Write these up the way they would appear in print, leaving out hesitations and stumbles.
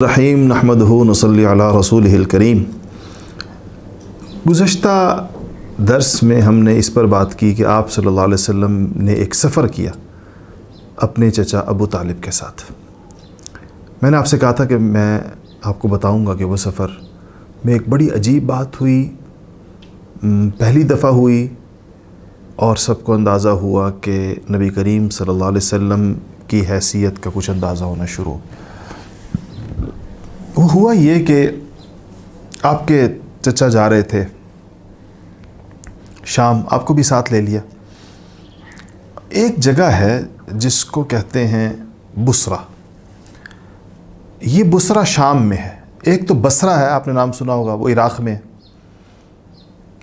رحیم نحمدہ نصلی علی رسولہ الکریم۔ گزشتہ درس میں ہم نے اس پر بات کی کہ آپ صلی اللہ علیہ وسلم نے ایک سفر کیا اپنے چچا ابو طالب کے ساتھ۔ میں نے آپ سے کہا تھا کہ میں آپ کو بتاؤں گا کہ وہ سفر میں ایک بڑی عجیب بات ہوئی، پہلی دفعہ ہوئی، اور سب کو اندازہ ہوا کہ نبی کریم صلی اللہ علیہ وسلم کی حیثیت کا کچھ اندازہ ہونا شروع ہو۔ وہ ہوا یہ کہ آپ کے چچا جا رہے تھے شام، آپ کو بھی ساتھ لے لیا۔ ایک جگہ ہے جس کو کہتے ہیں بصرہ، یہ بصرہ شام میں ہے۔ ایک تو بصرہ ہے، آپ نے نام سنا ہوگا، وہ عراق میں،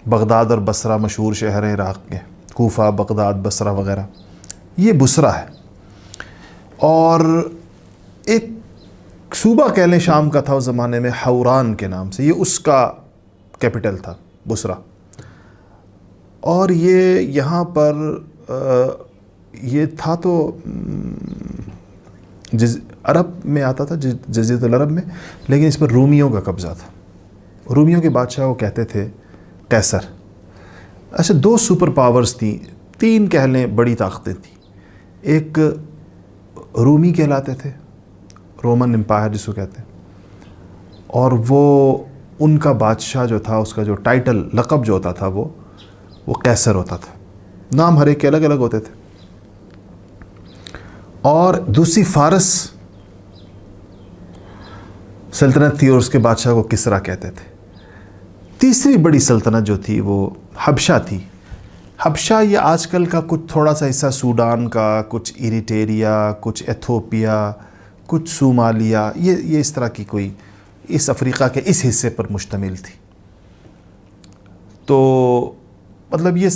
بغداد اور بصرہ مشہور شہر ہیں عراق کے، کوفہ، بغداد، بصرہ وغیرہ، یہ بصرہ ہے۔ اور ایک صوبہ کہہ لیں شام کا تھا اس زمانے میں، حوران کے نام سے، یہ اس کا کیپٹل تھا بصرہ۔ اور یہ یہاں پر یہ تھا تو عرب میں آتا تھا، جزیرۃ العرب میں، لیکن اس پر رومیوں کا قبضہ تھا۔ رومیوں کے بادشاہ وہ کہتے تھے قیصر۔ اچھا، دو سپر پاورز تھیں، تین کہہ لیں بڑی طاقتیں تھیں۔ ایک رومی کہلاتے تھے، رومن امپائر جس کو کہتے ہیں، اور وہ ان کا بادشاہ جو تھا، اس کا جو ٹائٹل، لقب جو ہوتا تھا وہ قیصر ہوتا تھا۔ نام ہر ایک کے الگ الگ ہوتے تھے۔ اور دوسری فارس سلطنت تھی، اور اس کے بادشاہ کو کسریٰ کہتے تھے۔ تیسری بڑی سلطنت جو تھی وہ حبشہ تھی۔ حبشہ یہ آج کل کا کچھ تھوڑا سا حصہ سوڈان کا، کچھ ایریٹیریا، کچھ ایتھوپیا، کچھ صومالیہ، یہ اس طرح کی کوئی، اس افریقہ کے اس حصے پر مشتمل تھی۔ تو مطلب یہ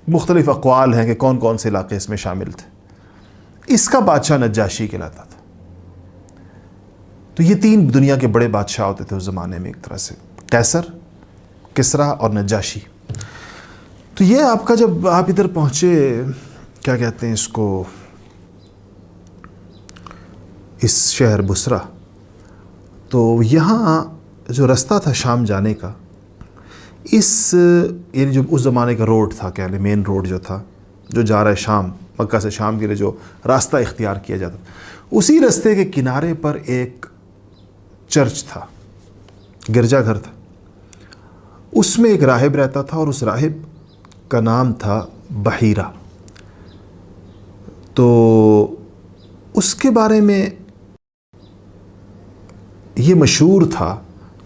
مختلف اقوال ہیں کہ کون کون سے علاقے اس میں شامل تھے۔ اس کا بادشاہ نجاشی کہلاتا تھا۔ تو یہ تین دنیا کے بڑے بادشاہ ہوتے تھے اس زمانے میں، ایک طرح سے قیصر، کسریٰ اور نجاشی۔ تو یہ آپ کا، جب آپ ادھر پہنچے، کیا کہتے ہیں اس کو، اس شہر بصرہ، تو یہاں جو رستہ تھا شام جانے کا، یعنی جو اس زمانے کا روڈ تھا، کہہ لیں مین روڈ جو تھا، جو جا رہا ہے شام، مکہ سے شام کے لیے جو راستہ اختیار کیا جاتا، اسی راستے کے کنارے پر ایک چرچ تھا، گرجا گھر تھا۔ اس میں ایک راہب رہتا تھا، اور اس راہب کا نام تھا بحیرہ۔ تو اس کے بارے میں یہ مشہور تھا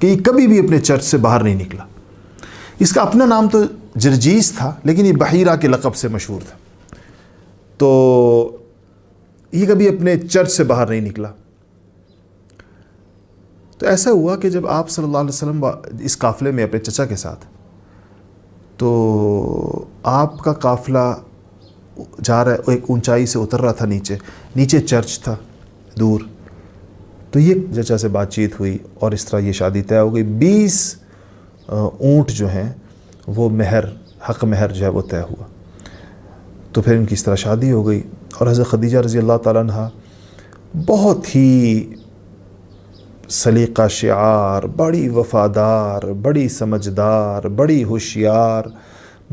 کہ یہ کبھی بھی اپنے چرچ سے باہر نہیں نکلا۔ اس کا اپنا نام تو جرجیس تھا، لیکن یہ بحیرہ کے لقب سے مشہور تھا۔ تو یہ کبھی اپنے چرچ سے باہر نہیں نکلا۔ تو ایسا ہوا کہ جب آپ صلی اللہ علیہ وسلم اس قافلے میں اپنے چچا کے ساتھ، تو آپ کا قافلہ جا رہا ہے، ایک اونچائی سے اتر رہا تھا، نیچے چرچ تھا دور۔ تو یہ چچا سے بات چیت ہوئی، اور اس طرح یہ شادی طے ہو گئی۔ 20 اونٹ جو ہیں وہ مہر، حق مہر جو ہے وہ طے ہوا۔ تو پھر ان کی اس طرح شادی ہو گئی، اور حضرت خدیجہ رضی اللہ تعالیٰ عنہ بہت ہی سلیقہ شعار، بڑی وفادار، بڑی سمجھدار، بڑی ہوشیار،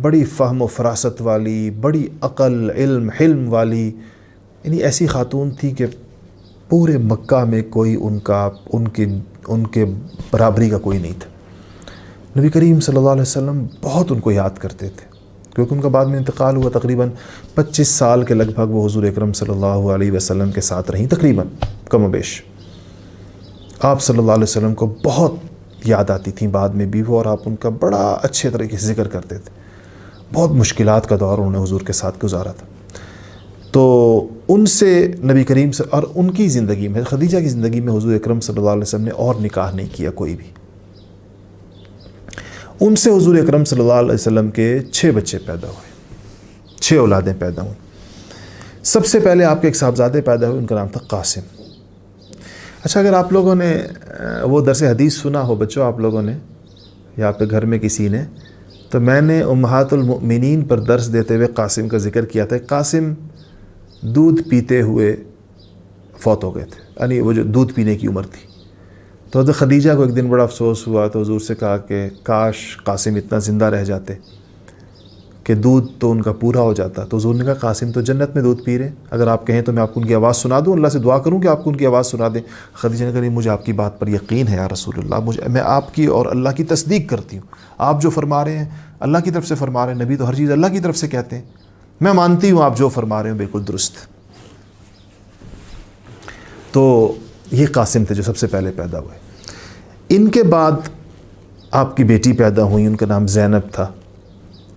بڑی فہم و فراست والی، بڑی عقل، علم، حلم والی، یعنی ایسی خاتون تھی کہ پورے مکہ میں کوئی ان کے برابری کا کوئی نہیں تھا۔ نبی کریم صلی اللہ علیہ وسلم بہت ان کو یاد کرتے تھے، کیونکہ ان کا بعد میں انتقال ہوا۔ تقریباً 25 سال کے لگ بھگ وہ حضور اکرم صلی اللہ علیہ وسلم کے ساتھ رہیں، تقریباً کم و بیش۔ آپ صلی اللہ علیہ وسلم کو بہت یاد آتی تھیں بعد میں بھی وہ، اور آپ ان کا بڑا اچھے طریقے سے ذکر کرتے تھے۔ بہت مشکلات کا دور انہوں نے حضور کے ساتھ گزارا تھا۔ تو ان سے نبی کریم سے، اور ان کی زندگی میں، خدیجہ کی زندگی میں، حضور اکرم صلی اللہ علیہ وسلم نے اور نکاح نہیں کیا کوئی بھی۔ ان سے حضور اکرم صلی اللہ علیہ وسلم کے 6 بچے پیدا ہوئے، 6 اولادیں پیدا ہوئیں۔ سب سے پہلے آپ کے ایک صاحبزادے پیدا ہوئے، ان کا نام تھا قاسم۔ اچھا، اگر آپ لوگوں نے وہ درس حدیث سنا ہو بچوں، آپ لوگوں نے، یا آپ کے گھر میں کسی نے، تو میں نے امہات المؤمنین پر درس دیتے ہوئے قاسم کا ذکر کیا تھا۔ قاسم دودھ پیتے ہوئے فوت ہو گئے تھے، یعنی وہ جو دودھ پینے کی عمر تھی، تو حضرت خدیجہ کو ایک دن بڑا افسوس ہوا، تو حضور سے کہا کہ کاش قاسم اتنا زندہ رہ جاتے کہ دودھ تو ان کا پورا ہو جاتا. تو حضور نے کہا قاسم تو جنت میں دودھ پی رہے، اگر آپ کہیں تو میں آپ کو ان کی آواز سنا دوں، اللہ سے دعا کروں کہ آپ کو ان کی آواز سنا دیں. خدیجہ نے کہا نہیں، مجھے آپ کی بات پر یقین ہے یا رسول اللہ، میں آپ کی اور اللہ کی تصدیق کرتی ہوں. آپ جو فرما رہے ہیں اللہ کی طرف سے فرما رہے ہیں، نبی تو ہر چیز اللہ کی طرف سے کہتے ہیں، میں مانتی ہوں آپ جو فرما رہے ہیں بالکل درست. تو یہ قاسم تھے جو سب سے پہلے پیدا ہوئے. ان کے بعد آپ کی بیٹی پیدا ہوئی، ان کا نام زینب تھا،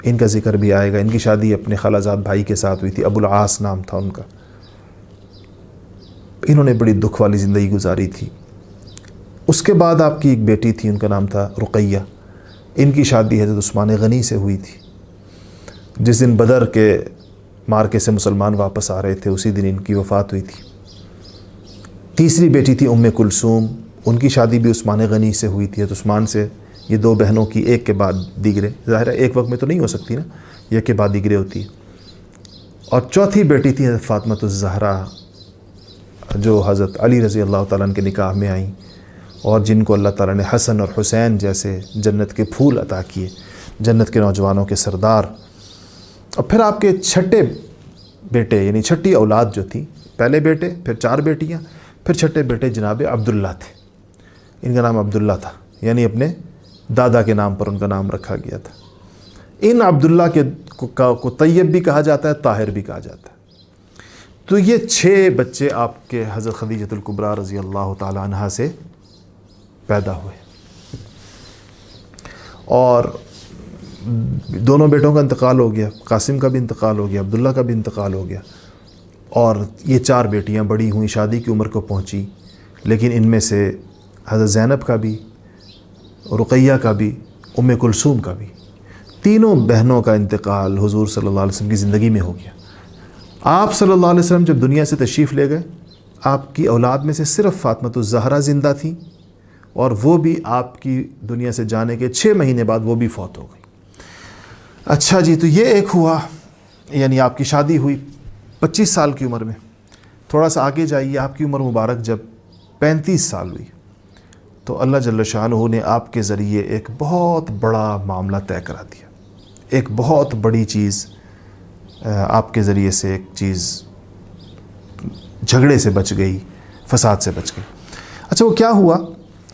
ان کا ذکر بھی آئے گا. ان کی شادی اپنے خالازاد بھائی کے ساتھ ہوئی تھی، ابو العاص نام تھا ان کا. انہوں نے بڑی دکھ والی زندگی گزاری تھی. اس کے بعد آپ کی ایک بیٹی تھی، ان کا نام تھا رقیہ. ان کی شادی حضرت عثمان غنی سے ہوئی تھی. جس دن بدر کے مارکے سے مسلمان واپس آ رہے تھے اسی دن ان کی وفات ہوئی تھی. تیسری بیٹی تھی ام کلثوم، ان کی شادی بھی عثمان غنی سے ہوئی تھی، حضرت عثمان سے. یہ دو بہنوں کی ایک کے بعد دیگرے، ظاہر ہے ایک وقت میں تو نہیں ہو سکتی نا، ایک کے بعد دیگرے ہوتی ہے. اور چوتھی بیٹی تھی حضرت فاطمہ الزہرا، جو حضرت علی رضی اللہ تعالیٰ عنہ کے نکاح میں آئیں، اور جن کو اللہ تعالیٰ نے حسن اور حسین جیسے جنت کے پھول عطا کیے، جنت کے نوجوانوں کے سردار. اور پھر آپ کے چھٹے بیٹے، یعنی چھٹی اولاد جو تھی، پہلے بیٹے، پھر 4 بیٹیاں، پھر چھٹے بیٹے جناب عبداللہ تھے. ان کا نام عبداللہ تھا، یعنی اپنے دادا کے نام پر ان کا نام رکھا گیا تھا. ان عبداللہ کو طیب بھی کہا جاتا ہے، طاہر بھی کہا جاتا ہے. تو یہ 6 بچے آپ کے حضرت خدیجہ الکبریٰ رضی اللہ تعالی عنہا سے پیدا ہوئے. اور دونوں بیٹوں کا انتقال ہو گیا، قاسم کا بھی انتقال ہو گیا، عبداللہ کا بھی انتقال ہو گیا. اور یہ 4 بیٹیاں بڑی ہوئیں، شادی کی عمر کو پہنچی. لیکن ان میں سے حضرت زینب کا بھی، رقیہ کا بھی، ام کلثوم کا بھی، تینوں بہنوں کا انتقال حضور صلی اللہ علیہ وسلم کی زندگی میں ہو گیا. آپ صلی اللہ علیہ وسلم جب دنیا سے تشریف لے گئے، آپ کی اولاد میں سے صرف فاطمہ الزہرا زندہ تھیں، اور وہ بھی آپ کی دنیا سے جانے کے 6 مہینے بعد وہ بھی فوت ہو گئی. اچھا جی، تو یہ ایک ہوا، یعنی آپ کی شادی ہوئی 25 سال کی عمر میں. تھوڑا سا آگے جائیے، آپ کی عمر مبارک جب 35 سال ہوئی تو اللہ جل شانہ نے آپ کے ذریعے ایک بہت بڑا معاملہ طے کرا دیا. ایک بہت بڑی چیز آپ کے ذریعے سے، ایک چیز جھگڑے سے بچ گئی، فساد سے بچ گئی. اچھا، وہ کیا ہوا؟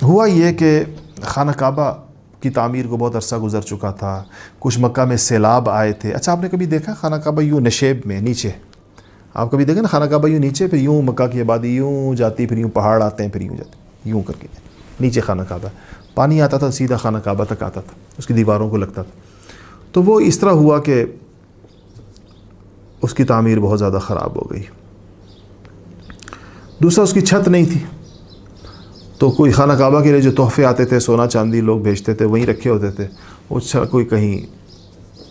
ہوا یہ کہ خانہ کعبہ کی تعمیر کو بہت عرصہ گزر چکا تھا، کچھ مکہ میں سیلاب آئے تھے. اچھا، آپ نے کبھی دیکھا خانہ کعبہ یوں نشیب میں نیچے؟ آپ کبھی دیکھیں نا خانہ کعبہ یوں نیچے، پھر یوں مکہ کی آبادی یوں جاتی، پھر یوں پہاڑ آتے ہیں، پھر یوں جاتے، یوں کر کے نیچے خانہ کعبہ. پانی آتا تھا سیدھا خانہ کعبہ تک آتا تھا، اس کی دیواروں کو لگتا تھا. تو وہ اس طرح ہوا کہ اس کی تعمیر بہت زیادہ خراب ہو گئی. دوسرا، اس کی چھت نہیں تھی، تو کوئی خانہ کعبہ کے لیے جو تحفے آتے تھے، سونا چاندی لوگ بھیجتے تھے، وہیں رکھے ہوتے تھے. وہ کوئی کہیں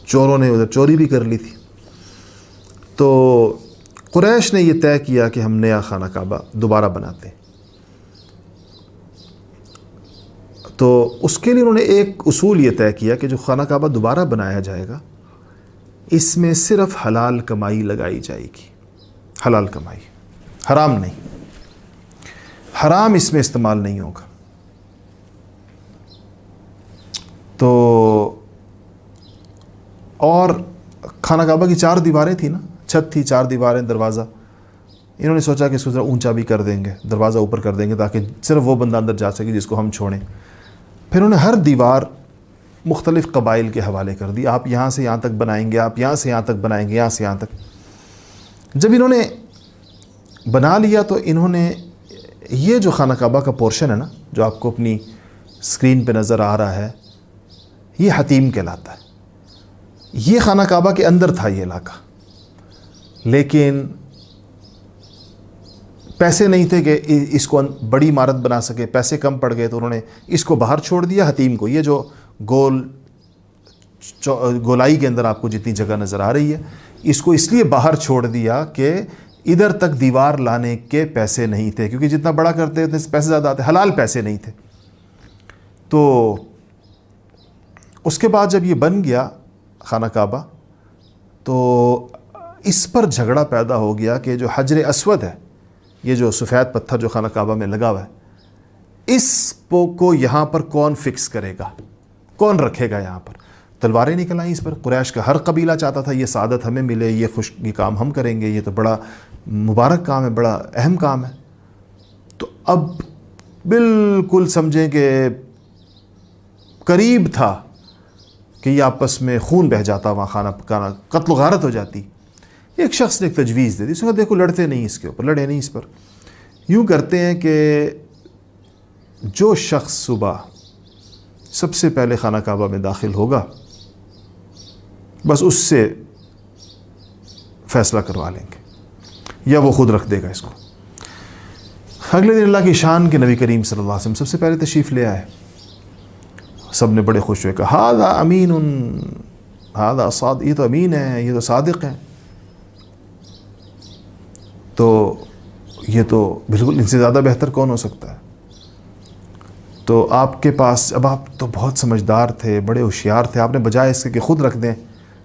چوروں نے ادھر چوری بھی کر لی تھی. تو قریش نے یہ طے کیا کہ ہم نیا خانہ کعبہ دوبارہ بناتے ہیں. تو اس کے لیے انہوں نے ایک اصول یہ طے کیا کہ جو خانہ کعبہ دوبارہ بنایا جائے گا، اس میں صرف حلال کمائی لگائی جائے گی. حلال کمائی، حرام نہیں، حرام اس میں استعمال نہیں ہوگا. تو اور خانہ کعبہ کی 4 دیواریں تھیں نا، چھت تھی، 4 دیواریں، دروازہ. انہوں نے سوچا کہ اس کو ذرا اونچا بھی کر دیں گے، دروازہ اوپر کر دیں گے تاکہ صرف وہ بندہ اندر جا سکے جس کو ہم چھوڑیں. پھر انہوں نے ہر دیوار مختلف قبائل کے حوالے کر دی. آپ یہاں سے یہاں تک بنائیں گے، آپ یہاں سے یہاں تک بنائیں گے، یہاں سے یہاں تک. جب انہوں نے بنا لیا تو انہوں نے یہ جو خانہ کعبہ کا پورشن ہے نا، جو آپ کو اپنی اسکرین پہ نظر آ رہا ہے، یہ حتیم کہلاتا ہے. یہ خانہ کعبہ کے اندر تھا یہ علاقہ، لیکن پیسے نہیں تھے کہ اس کو بڑی عمارت بنا سکے، پیسے کم پڑ گئے، تو انہوں نے اس کو باہر چھوڑ دیا. حتیم کو، یہ جو گولائی کے اندر آپ کو جتنی جگہ نظر آ رہی ہے، اس کو اس لیے باہر چھوڑ دیا کہ ادھر تک دیوار لانے کے پیسے نہیں تھے، کیونکہ جتنا بڑا کرتے اتنے پیسے زیادہ آتے، حلال پیسے نہیں تھے. تو اس کے بعد جب یہ بن گیا خانہ کعبہ، تو اس پر جھگڑا پیدا ہو گیا کہ جو حجر اسود ہے، یہ جو سفید پتھر جو خانہ کعبہ میں لگا ہوا ہے، اس کو یہاں پر کون فکس کرے گا, کون رکھے گا یہاں پر؟ تلواریں نکل آئیں اس پر. قریش کا ہر قبیلہ چاہتا تھا یہ سعادت ہمیں ملے, یہ کام ہم کریں گے, یہ تو بڑا مبارک کام ہے, بڑا اہم کام ہے. تو اب بالکل سمجھیں کہ قریب تھا کہ یہ آپس میں خون بہہ جاتا, وہاں کھانا پکانا, قتل و غارت ہو جاتی. ایک شخص نے ایک تجویز دے دی, اس نے کہا دیکھو لڑتے نہیں اس کے اوپر, لڑے نہیں اس پر. یوں کرتے ہیں کہ جو شخص صبح سب سے پہلے خانہ کعبہ میں داخل ہوگا بس اس سے فیصلہ کروا لیں گے, یا وہ خود رکھ دے گا اس کو. اگلے دن اللہ کی شان کے نبی کریم صلی اللہ علیہ وسلم سب سے پہلے تشریف لے آئے. سب نے بڑے خوش ہوئے, کہا ہذا امین, ہذا صادق, یہ تو امین ہے, یہ تو صادق ہیں. تو یہ تو بالکل ان سے زیادہ بہتر کون ہو سکتا ہے. تو آپ کے پاس, اب آپ تو بہت سمجھدار تھے, بڑے ہوشیار تھے, آپ نے بجائے اس کے کہ خود رکھ دیں,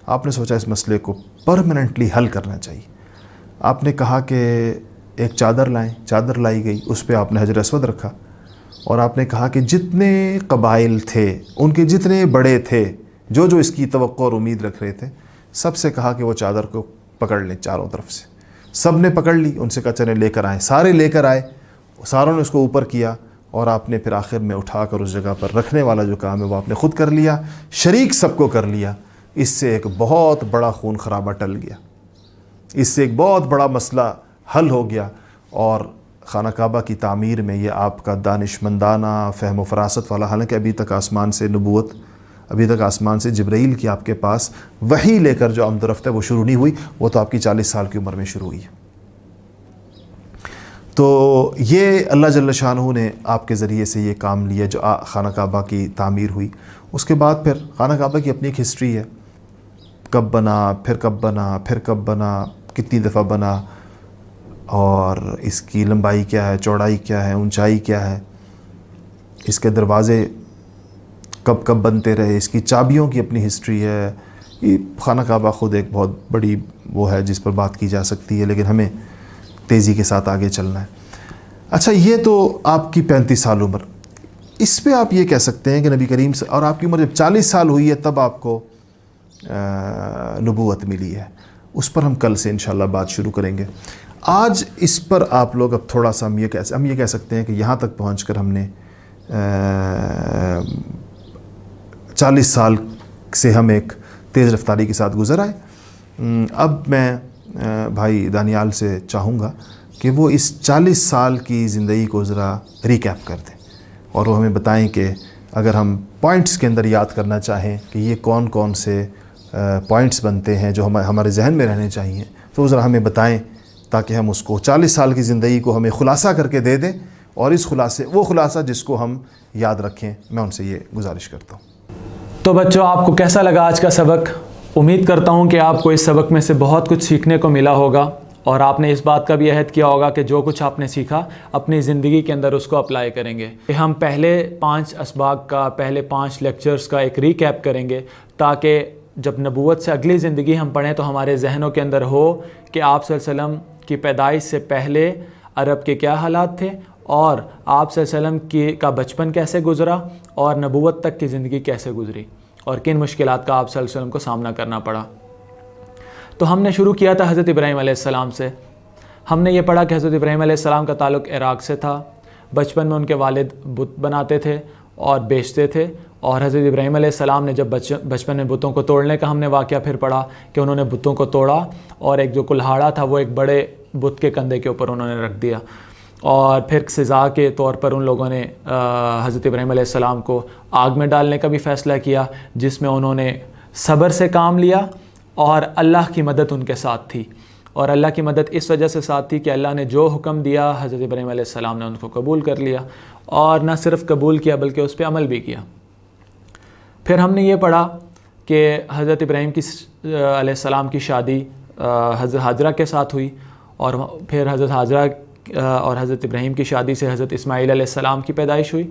آپ نے سوچا اس مسئلے کو پرماننٹلی حل کرنا چاہیے. آپ نے کہا کہ ایک چادر لائیں. چادر لائی گئی, اس پہ آپ نے حجر اسود رکھا, اور آپ نے کہا کہ جتنے قبائل تھے, ان کے جتنے بڑے تھے, جو اس کی توقع اور امید رکھ رہے تھے, سب سے کہا کہ وہ چادر کو پکڑ لیں چاروں طرف سے. سب نے پکڑ لی. ان سے کہا چلیں لے کر آئیں. سارے لے کر آئے, ساروں نے اس کو اوپر کیا, اور آپ نے پھر آخر میں اٹھا کر اس جگہ پر رکھنے والا جو کام ہے وہ آپ نے خود کر لیا, شریک سب کو کر لیا. اس سے ایک بہت بڑا خون خرابہ ٹل گیا, اس سے ایک بہت بڑا مسئلہ حل ہو گیا. اور خانہ کعبہ کی تعمیر میں یہ آپ کا دانشمندانہ فہم و فراست والا, حالانکہ ابھی تک آسمان سے نبوت, ابھی تک آسمان سے جبرائیل کی آپ کے پاس وحی لے کر جو آمد و رفت ہے وہ شروع نہیں ہوئی, وہ تو آپ کی 40 سال کی عمر میں شروع ہوئی ہے. تو یہ اللہ جل شانہ نے آپ کے ذریعے سے یہ کام لیا جو خانہ کعبہ کی تعمیر ہوئی. اس کے بعد پھر خانہ کعبہ کی اپنی ایک ہسٹری ہے, کب بنا, پھر کب بنا, پھر کب بنا, کتنی دفعہ بنا, اور اس کی لمبائی کیا ہے, چوڑائی کیا ہے, اونچائی کیا ہے, اس کے دروازے کب کب بنتے رہے, اس کی چابیوں کی اپنی ہسٹری ہے. یہ خانہ کعبہ خود ایک بہت بڑی وہ ہے جس پر بات کی جا سکتی ہے, لیکن ہمیں تیزی کے ساتھ آگے چلنا ہے. اچھا, یہ تو آپ کی 35 سال عمر, اس پہ آپ یہ کہہ سکتے ہیں کہ نبی کریم سے, اور آپ کی عمر جب 40 سال ہوئی ہے تب آپ کو نبوت ملی ہے. اس پر ہم کل سے انشاءاللہ بات شروع کریں گے. آج اس پر آپ لوگ اب تھوڑا سا ہم یہ کہہ سکتے ہیں کہ یہاں تک پہنچ کر ہم نے 40 سال سے ہم ایک تیز رفتاری کے ساتھ گزر آئے. اب میں بھائی دانیال سے چاہوں گا کہ وہ اس 40 سال کی زندگی کو ذرا ریکیپ کر دیں, اور وہ ہمیں بتائیں کہ اگر ہم پوائنٹس کے اندر یاد کرنا چاہیں کہ یہ کون کون سے پوائنٹس بنتے ہیں جو ہمارے ذہن میں رہنے چاہیے, تو وہ ذرا ہمیں بتائیں تاکہ ہم اس کو 40 سال کی زندگی کو ہمیں خلاصہ کر کے دے دیں, اور اس وہ خلاصہ جس کو ہم یاد رکھیں. میں ان سے یہ گزارش کرتا ہوں. تو بچوں, آپ کو کیسا لگا آج کا سبق؟ امید کرتا ہوں کہ آپ کو اس سبق میں سے بہت کچھ سیکھنے کو ملا ہوگا, اور آپ نے اس بات کا بھی عہد کیا ہوگا کہ جو کچھ آپ نے سیکھا اپنی زندگی کے اندر اس کو اپلائی کریں گے. ہم پہلے 5 اسباق کا, پہلے 5 لیکچرز کا ایک ریکیپ کریں گے, تاکہ جب نبوت سے اگلی زندگی ہم پڑھیں تو ہمارے ذہنوں کے اندر ہو کہ آپ صلی اللہ علیہ وسلم کی پیدائش سے پہلے عرب کے کیا حالات تھے, اور آپ صلی اللہ علیہ وسلم کا بچپن کیسے گزرا, اور نبوت تک کی زندگی کیسے گزری, اور کن مشکلات کا آپ صلی اللہ علیہ وسلم کو سامنا کرنا پڑا. تو ہم نے شروع کیا تھا حضرت ابراہیم علیہ السلام سے. ہم نے یہ پڑھا کہ حضرت ابراہیم علیہ السلام کا تعلق عراق سے تھا. بچپن میں ان کے والد بت بناتے تھے اور بیچتے تھے, اور حضرت ابراہیم علیہ السلام نے جب بچپن میں بتوں کو توڑنے کا ہم نے واقعہ پھر پڑھا کہ انہوں نے بتوں کو توڑا, اور ایک جو کلہاڑا تھا وہ ایک بڑے بت کے کندھے کے اوپر انہوں نے رکھ دیا, اور پھر سزا کے طور پر ان لوگوں نے حضرت ابراہیم علیہ السلام کو آگ میں ڈالنے کا بھی فیصلہ کیا, جس میں انہوں نے صبر سے کام لیا, اور اللہ کی مدد ان کے ساتھ تھی. اور اللہ کی مدد اس وجہ سے ساتھ تھی کہ اللہ نے جو حکم دیا حضرت ابراہیم علیہ السلام نے ان کو قبول کر لیا, اور نہ صرف قبول کیا بلکہ اس پہ عمل بھی کیا. پھر ہم نے یہ پڑھا کہ حضرت ابراہیم کی علیہ السلام کی شادی حضرت حاجرہ کے ساتھ ہوئی, اور پھر حضرت حاجرہ اور حضرت ابراہیم کی شادی سے حضرت اسماعیل علیہ السلام کی پیدائش ہوئی,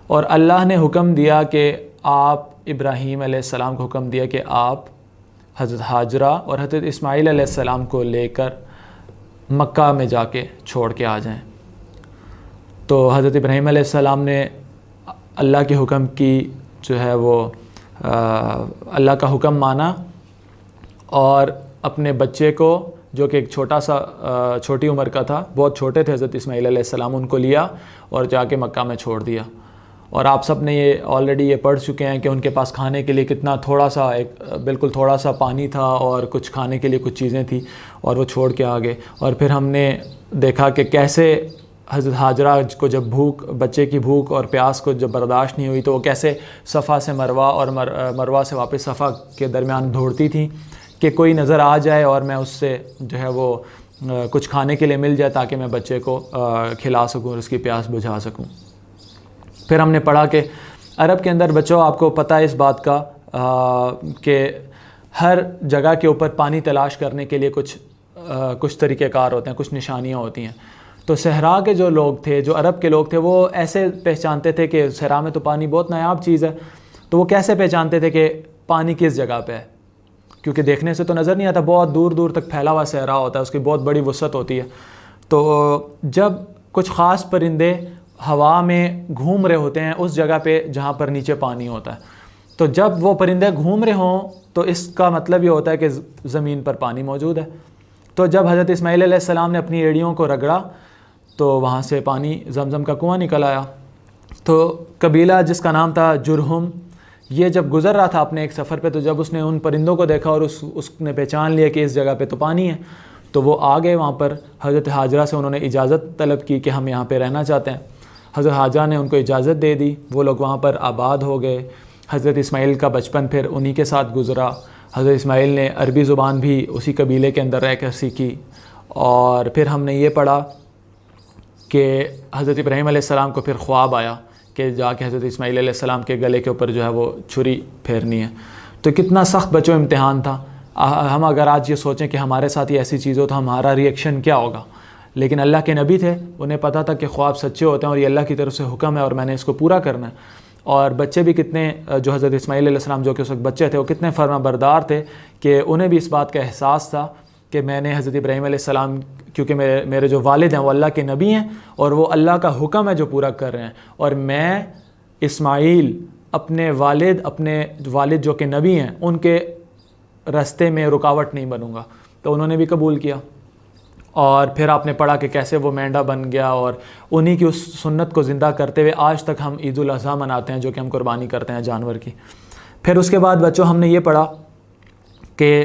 اور اللہ نے حکم دیا کہ آپ ابراہیم علیہ السلام کو حکم دیا کہ آپ حضرت حاجرہ اور حضرت اسماعیل علیہ السلام کو لے کر مکہ میں جا کے چھوڑ کے آ جائیں. تو حضرت ابراہیم علیہ السلام نے اللہ کے حکم کی جو ہے وہ اللہ کا حکم مانا اور اپنے بچے کو جو کہ ایک چھوٹی عمر کا تھا، بہت چھوٹے تھے حضرت اسماعیل علیہ السلام، ان کو لیا اور جا کے مکہ میں چھوڑ دیا۔ اور آپ سب نے یہ آلریڈی یہ پڑھ چکے ہیں کہ ان کے پاس کھانے کے لیے کتنا تھوڑا سا، بالکل تھوڑا سا پانی تھا اور کچھ کھانے کے لیے کچھ چیزیں تھیں، اور وہ چھوڑ کے آ گئے۔ اور پھر ہم نے دیکھا کہ کیسے حضرت ہاجرہ کو جب بچے کی بھوک اور پیاس کو جب برداشت نہیں ہوئی تو وہ کیسے صفا سے مروہ اور مروہ سے واپس صفا کے درمیان دوڑتی تھیں کہ کوئی نظر آ جائے اور میں اس سے جو ہے وہ کچھ کھانے کے لیے مل جائے تاکہ میں بچے کو کھلا سکوں اور اس کی پیاس بجھا سکوں۔ پھر ہم نے پڑھا کہ عرب کے اندر بچوں آپ کو پتہ ہے اس بات کا کہ ہر جگہ کے اوپر پانی تلاش کرنے کے لیے کچھ طریقہ کار ہوتے ہیں، کچھ نشانیاں ہوتی ہیں۔ تو صحرا کے جو لوگ تھے، جو عرب کے لوگ تھے، وہ ایسے پہچانتے تھے کہ صحرا میں تو پانی بہت نایاب چیز ہے، تو وہ کیسے پہچانتے تھے کہ پانی کس جگہ پہ ہے؟ کیونکہ دیکھنے سے تو نظر نہیں آتا، بہت دور دور تک پھیلا ہوا صحرا ہوتا ہے، اس کی بہت بڑی وسعت ہوتی ہے۔ تو جب کچھ خاص پرندے ہوا میں گھوم رہے ہوتے ہیں اس جگہ پہ جہاں پر نیچے پانی ہوتا ہے، تو جب وہ پرندے گھوم رہے ہوں تو اس کا مطلب یہ ہوتا ہے کہ زمین پر پانی موجود ہے۔ تو جب حضرت اسماعیل علیہ السلام نے اپنی ایڑیوں کو رگڑا تو وہاں سے پانی زمزم کا کنواں نکل آیا۔ تو قبیلہ جس کا نام تھا جرہم، یہ جب گزر رہا تھا اپنے ایک سفر پہ، تو جب اس نے ان پرندوں کو دیکھا اور اس نے پہچان لیا کہ اس جگہ پہ تو پانی ہے، تو وہ آ گئے وہاں پر۔ حضرت ہاجرہ سے انہوں نے اجازت طلب کی کہ ہم یہاں پہ رہنا چاہتے ہیں۔ حضرت ہاجرہ نے ان کو اجازت دے دی، وہ لوگ وہاں پر آباد ہو گئے۔ حضرت اسماعیل کا بچپن پھر انہی کے ساتھ گزرا۔ حضرت اسماعیل نے عربی زبان بھی اسی قبیلے کے اندر رہ کر سیکھی۔ اور پھر ہم نے یہ پڑھا کہ حضرت ابراہیم علیہ السلام کو پھر خواب آیا کہ جا کے حضرت اسماعیل علیہ السلام کے گلے کے اوپر جو ہے وہ چھری پھیرنی ہے۔ تو کتنا سخت بچوں امتحان تھا۔ ہم اگر آج یہ سوچیں کہ ہمارے ساتھ یہ ایسی چیز ہو تو ہمارا ریئیکشن کیا ہوگا؟ لیکن اللہ کے نبی تھے، انہیں پتہ تھا کہ خواب سچے ہوتے ہیں اور یہ اللہ کی طرف سے حکم ہے اور میں نے اس کو پورا کرنا ہے۔ اور بچے بھی کتنے، جو حضرت اسماعیل علیہ السلام جو کہ اس وقت بچے تھے، وہ کتنے فرما بردار تھے کہ انہیں بھی اس بات کا احساس تھا کہ میں نے حضرت ابراہیم علیہ السلام، کیونکہ میرے جو والد ہیں وہ اللہ کے نبی ہیں اور وہ اللہ کا حکم ہے جو پورا کر رہے ہیں، اور میں اسماعیل اپنے والد جو کہ نبی ہیں ان کے راستے میں رکاوٹ نہیں بنوں گا۔ تو انہوں نے بھی قبول کیا۔ اور پھر آپ نے پڑھا کہ کیسے وہ مینڈا بن گیا، اور انہی کی اس سنت کو زندہ کرتے ہوئے آج تک ہم عید الاضحیٰ مناتے ہیں جو کہ ہم قربانی کرتے ہیں جانور کی۔ پھر اس کے بعد بچوں ہم نے یہ پڑھا کہ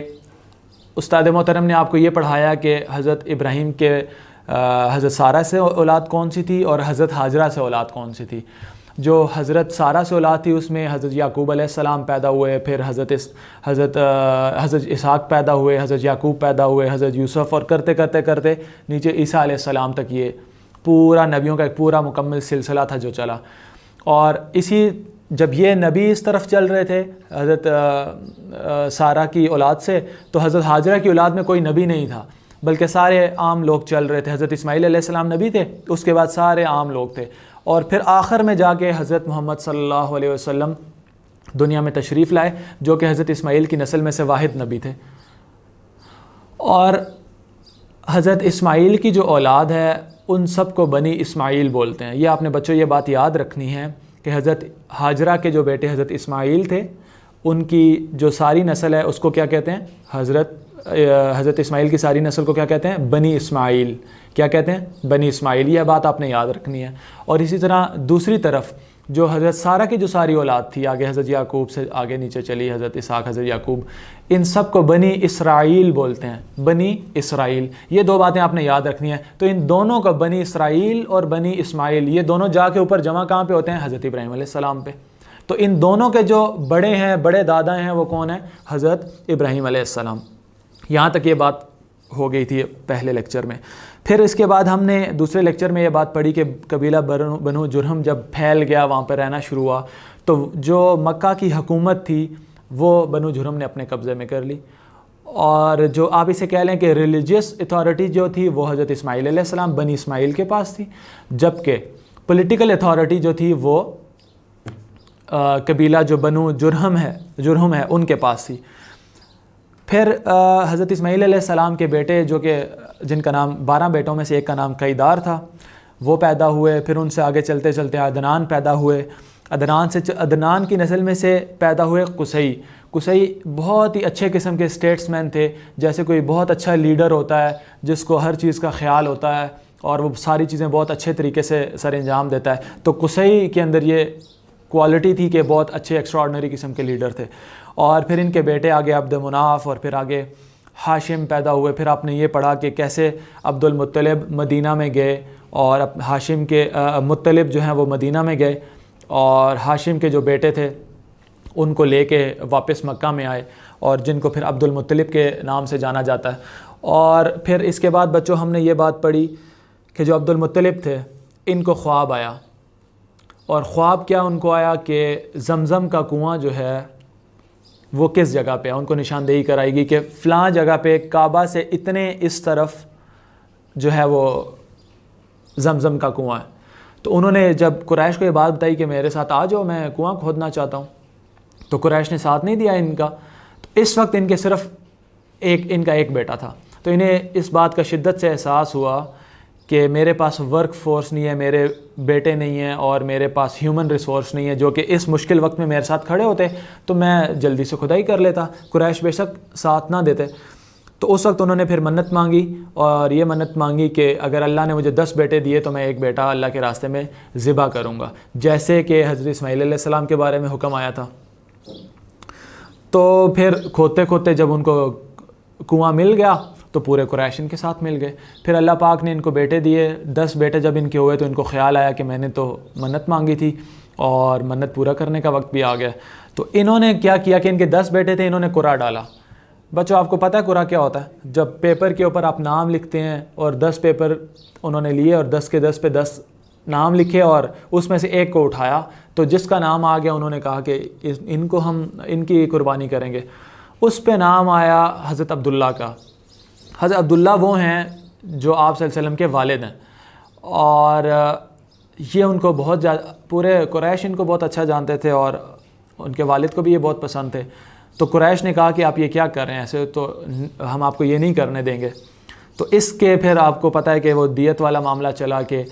استاد محترم نے آپ کو یہ پڑھایا کہ حضرت ابراہیم کے حضرت سارہ سے اولاد کون سی تھی اور حضرت ہاجرہ سے اولاد کون سی تھی۔ جو حضرت سارہ سے اولاد تھی اس میں حضرت یعقوب علیہ السلام پیدا ہوئے، پھر حضرت اسحاق پیدا ہوئے، حضرت یعقوب پیدا ہوئے، حضرت یوسف، اور کرتے کرتے کرتے نیچے عیسیٰ علیہ السلام تک یہ پورا نبیوں کا ایک پورا مکمل سلسلہ تھا جو چلا۔ اور جب یہ نبی اس طرف چل رہے تھے حضرت سارہ کی اولاد سے، تو حضرت ہاجرہ کی اولاد میں کوئی نبی نہیں تھا، بلکہ سارے عام لوگ چل رہے تھے۔ حضرت اسماعیل علیہ السلام نبی تھے، اس کے بعد سارے عام لوگ تھے، اور پھر آخر میں جا کے حضرت محمد صلی اللہ علیہ وسلم دنیا میں تشریف لائے جو کہ حضرت اسماعیل کی نسل میں سے واحد نبی تھے۔ اور حضرت اسماعیل کی جو اولاد ہے ان سب کو بنی اسماعیل بولتے ہیں۔ یہ آپ نے بچوں یہ بات یاد رکھنی ہے کہ حضرت ہاجرہ کے جو بیٹے حضرت اسماعیل تھے ان کی جو ساری نسل ہے اس کو کیا کہتے ہیں؟ حضرت اسماعیل کی ساری نسل کو کیا کہتے ہیں؟ بنی اسماعیل۔ کیا کہتے ہیں؟ بنی اسماعیل۔ یہ بات آپ نے یاد رکھنی ہے۔ اور اسی طرح دوسری طرف جو حضرت سارہ کی جو ساری اولاد تھی، آگے حضرت یعقوب سے آگے نیچے چلی حضرت اسحاق، حضرت یعقوب، ان سب کو بنی اسرائیل بولتے ہیں۔ بنی اسرائیل، یہ دو باتیں آپ نے یاد رکھنی ہیں۔ تو ان دونوں کا بنی اسرائیل اور بنی اسماعیل یہ دونوں جا کے اوپر جمع کہاں پہ ہوتے ہیں؟ حضرت ابراہیم علیہ السلام پہ۔ تو ان دونوں کے جو بڑے ہیں، بڑے دادا ہیں، وہ کون ہیں؟ حضرت ابراہیم علیہ السلام۔ یہاں تک یہ بات ہو گئی تھی پہلے لیکچر میں۔ پھر اس کے بعد ہم نے دوسرے لیکچر میں یہ بات پڑھی کہ قبیلہ بنو جرہم جب پھیل گیا، وہاں پہ رہنا شروع ہوا، تو جو مکہ کی حکومت تھی وہ بنو جرہم نے اپنے قبضے میں کر لی، اور جو آپ اسے کہہ لیں کہ ریلیجیس اتھارٹی جو تھی وہ حضرت اسماعیل علیہ السلام بنی اسماعیل کے پاس تھی، جبکہ پولیٹیکل اتھارٹی جو تھی وہ قبیلہ جو بنو جرہم ہے ان کے پاس تھی۔ پھر حضرت اسماعیل علیہ السلام کے بیٹے جو کہ جن کا نام 12 بیٹوں میں سے ایک کا نام قیدار تھا، وہ پیدا ہوئے، پھر ان سے آگے چلتے چلتے عدنان پیدا ہوئے، عدنان کی نسل میں سے پیدا ہوئے قصی بہت ہی اچھے قسم کے اسٹیٹس مین تھے، جیسے کوئی بہت اچھا لیڈر ہوتا ہے جس کو ہر چیز کا خیال ہوتا ہے اور وہ ساری چیزیں بہت اچھے طریقے سے سر انجام دیتا ہے، تو قصی کے اندر یہ کوالٹی تھی کہ بہت اچھے ایکسٹراڈنری قسم کے لیڈر تھے۔ اور پھر ان کے بیٹے آگے عبد مناف اور پھر آگے ہاشم پیدا ہوئے۔ پھر آپ نے یہ پڑھا کہ کیسے عبد المطلب مدینہ میں گئے اور ہاشم کے مطلب جو ہیں وہ مدینہ میں گئے اور ہاشم کے جو بیٹے تھے ان کو لے کے واپس مکہ میں آئے، اور جن کو پھر عبد المطلب کے نام سے جانا جاتا ہے۔ اور پھر اس کے بعد بچوں ہم نے یہ بات پڑھی کہ جو عبد المطلب تھے ان کو خواب آیا، اور خواب کیا ان کو آیا کہ زمزم کا کنواں جو ہے وہ کس جگہ پہ ہے، ان کو نشاندہی کرائی گئی کہ فلاں جگہ پہ کعبہ سے اتنے اس طرف جو ہے وہ زمزم کا کنواں ہے۔ تو انہوں نے جب قریش کو یہ بات بتائی کہ میرے ساتھ آ جاؤ، میں کنواں کھودنا چاہتا ہوں، تو قریش نے ساتھ نہیں دیا ان کا۔ تو اس وقت ان کے صرف ان کا ایک بیٹا تھا، تو انہیں اس بات کا شدت سے احساس ہوا کہ میرے پاس ورک فورس نہیں ہے، میرے بیٹے نہیں ہیں اور میرے پاس ہیومن ریسورس نہیں ہے جو کہ اس مشکل وقت میں میرے ساتھ کھڑے ہوتے، تو میں جلدی سے کھدائی کر لیتا، قریش بے شک ساتھ نہ دیتے۔ تو اس وقت انہوں نے پھر منت مانگی، اور یہ منت مانگی کہ اگر اللہ نے مجھے 10 بیٹے دیے تو میں ایک بیٹا اللہ کے راستے میں ذبح کروں گا، جیسے کہ حضرت اسماعیل علیہ السلام کے بارے میں حکم آیا تھا۔ تو پھر کھودتے کھودتے جب ان کو کنواں مل گیا تو پورے قریش ان کے ساتھ مل گئے۔ پھر اللہ پاک نے ان کو بیٹے دیے، 10 بیٹے جب ان کے ہوئے تو ان کو خیال آیا کہ میں نے تو منت مانگی تھی اور منت پورا کرنے کا وقت بھی آ گیا۔ تو انہوں نے کیا کیا کہ ان کے 10 بیٹے تھے، انہوں نے قرعہ ڈالا۔ بچوں آپ کو پتہ ہے قرعہ کیا ہوتا ہے؟ جب پیپر کے اوپر آپ نام لکھتے ہیں، اور 10 پیپر انہوں نے لیے اور 10 کے 10 پہ 10 نام لکھے اور اس میں سے ایک کو اٹھایا، تو جس کا نام آ گیا انہوں نے کہا کہ ان کو ہم ان کی قربانی کریں گے۔ اس پہ نام آیا حضرت عبداللہ کا۔ حضرت عبداللہ وہ ہیں جو آپ صلی اللہ علیہ وسلم کے والد ہیں، اور یہ ان کو بہت زیادہ پورے قریش ان کو بہت اچھا جانتے تھے اور ان کے والد کو بھی یہ بہت پسند تھے۔ تو قریش نے کہا کہ آپ یہ کیا کر رہے ہیں، ایسے تو ہم آپ کو یہ نہیں کرنے دیں گے۔ تو اس کے پھر آپ کو پتہ ہے کہ وہ دیت والا معاملہ چلا کہ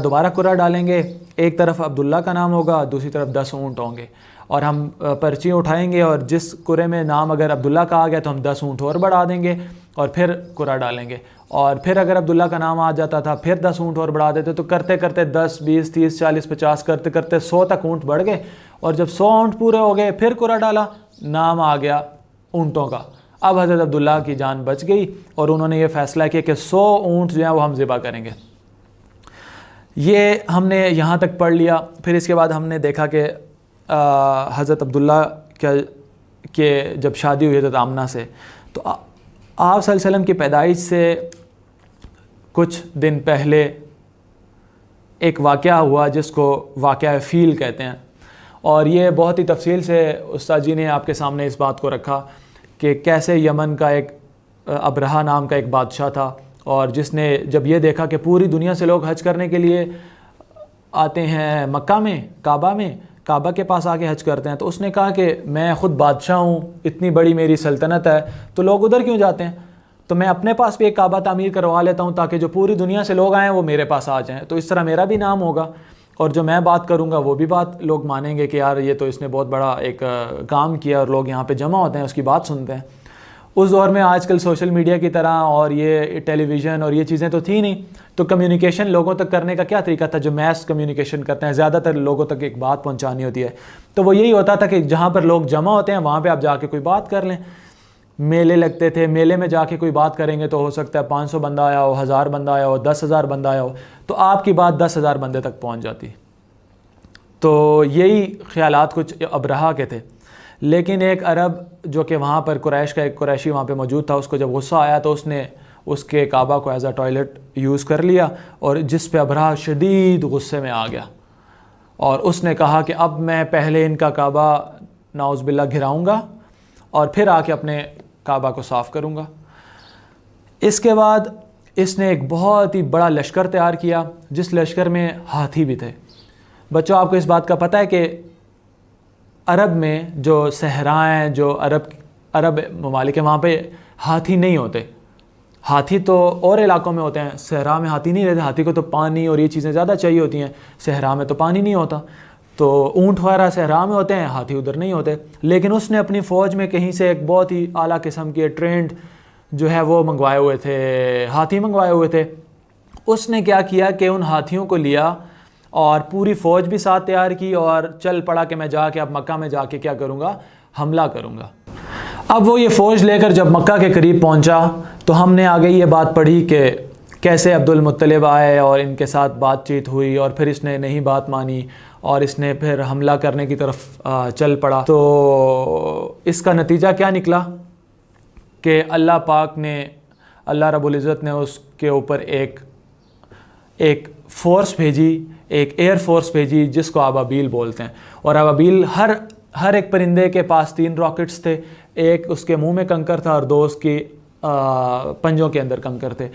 دوبارہ قرعہ ڈالیں گے، ایک طرف عبداللہ کا نام ہوگا، دوسری طرف 10 اونٹ ہوں گے، اور ہم پرچیاں اٹھائیں گے، اور جس قرعے میں نام اگر عبداللہ کا آ گیا تو ہم 10 اونٹ اور بڑھا دیں گے اور پھر قرعہ ڈالیں گے، اور پھر اگر عبداللہ کا نام آ جاتا تھا پھر 10 اونٹ اور بڑھا دیتے، تو کرتے کرتے 10 20 30 40 50 کرتے کرتے 100 تک اونٹ بڑھ گئے، اور جب 100 اونٹ پورے ہو گئے پھر قرعہ ڈالا، نام آ گیا اونٹوں کا۔ اب حضرت عبداللہ کی جان بچ گئی اور انہوں نے یہ فیصلہ کیا کہ 100 اونٹ جو ہیں وہ ہم ذبح کریں گے۔ یہ ہم نے یہاں تک پڑھ لیا۔ پھر اس کے بعد ہم نے دیکھا کہ حضرت عبداللہ کے جب شادی ہوئی حضرت آمنہ سے، تو آپ صلی اللہ علیہ وسلم کی پیدائش سے کچھ دن پہلے ایک واقعہ ہوا جس کو واقعہ فیل کہتے ہیں، اور یہ بہت ہی تفصیل سے استاد جی نے آپ کے سامنے اس بات کو رکھا کہ کیسے یمن کا ایک ابرہہ نام کا ایک بادشاہ تھا، اور جس نے جب یہ دیکھا کہ پوری دنیا سے لوگ حج کرنے کے لیے آتے ہیں مکہ میں، کعبہ کے پاس آ کے حج کرتے ہیں، تو اس نے کہا کہ میں خود بادشاہ ہوں، اتنی بڑی میری سلطنت ہے، تو لوگ ادھر کیوں جاتے ہیں، تو میں اپنے پاس بھی ایک کعبہ تعمیر کروا لیتا ہوں تاکہ جو پوری دنیا سے لوگ آئیں وہ میرے پاس آ جائیں، تو اس طرح میرا بھی نام ہوگا، اور جو میں بات کروں گا وہ بھی بات لوگ مانیں گے کہ یار یہ تو اس نے بہت بڑا ایک کام کیا، اور لوگ یہاں پہ جمع ہوتے ہیں اس کی بات سنتے ہیں۔ اس دور میں آج کل سوشل میڈیا کی طرح اور یہ ٹیلی ویژن اور یہ چیزیں تو تھی نہیں، تو کمیونیکیشن لوگوں تک کرنے کا کیا طریقہ تھا؟ جو میس کمیونیکیشن کرتے ہیں، زیادہ تر لوگوں تک ایک بات پہنچانی ہوتی ہے، تو وہ یہی ہوتا تھا کہ جہاں پر لوگ جمع ہوتے ہیں وہاں پہ آپ جا کے کوئی بات کر لیں۔ میلے لگتے تھے، میلے میں جا کے کوئی بات کریں گے تو ہو سکتا ہے 500 بندہ آیا ہو، 1000 بندہ آیا ہو، 10,000 بندہ آیا ہو، تو آپ کی بات 10,000 بندے تک پہنچ جاتی۔ تو یہی خیالات کچھ ابرہہ کے تھے، لیکن ایک عرب جو کہ وہاں پر قریش کا ایک قریشی وہاں پہ موجود تھا، اس کو جب غصہ آیا تو اس نے اس کے کعبہ کو ایز اے ٹوائلٹ یوز کر لیا، اور جس پہ ابرہہ شدید غصے میں آ گیا، اور اس نے کہا کہ اب میں پہلے ان کا کعبہ نعوذ باللہ گھراؤں گا اور پھر آ کے اپنے کعبہ کو صاف کروں گا۔ اس کے بعد اس نے ایک بہت ہی بڑا لشکر تیار کیا، جس لشکر میں ہاتھی بھی تھے۔ بچوں آپ کو اس بات کا پتہ ہے کہ عرب میں جو صحرائیں جو عرب ممالک ہیں وہاں پہ ہاتھی نہیں ہوتے، ہاتھی تو اور علاقوں میں ہوتے ہیں، صحرا میں ہاتھی نہیں رہتے، ہاتھی کو تو پانی اور یہ چیزیں زیادہ چاہیے ہوتی ہیں، صحرا میں تو پانی نہیں ہوتا، تو اونٹ وغیرہ صحرا میں ہوتے ہیں، ہاتھی ادھر نہیں ہوتے. لیکن اس نے اپنی فوج میں کہیں سے ایک بہت ہی اعلیٰ قسم کے ٹرینڈ جو ہے وہ منگوائے ہوئے تھے، ہاتھی منگوائے ہوئے تھے. اس نے کیا کیا کہ ان ہاتھیوں کو لیا اور پوری فوج بھی ساتھ تیار کی اور چل پڑا کہ میں جا کے اب مکہ میں جا کے کیا کروں گا، حملہ کروں گا. اب وہ یہ فوج لے کر جب مکہ کے قریب پہنچا تو ہم نے آگے یہ بات پڑھی کہ کیسے عبد المطلب آئے اور ان کے ساتھ بات چیت ہوئی اور پھر اس نے نہیں بات مانی اور اس نے پھر حملہ کرنے کی طرف چل پڑا. تو اس کا نتیجہ کیا نکلا کہ اللہ پاک نے، اللہ رب العزت نے اس کے اوپر ایک فورس بھیجی، ایک ایئر فورس بھیجی جس کو ابابیل بولتے ہیں. اور ابابیل ہر ایک پرندے کے پاس 3 راکٹس تھے، ایک اس کے منہ میں کنکر تھا اور 2 اس کی پنجوں کے اندر کنکر تھے.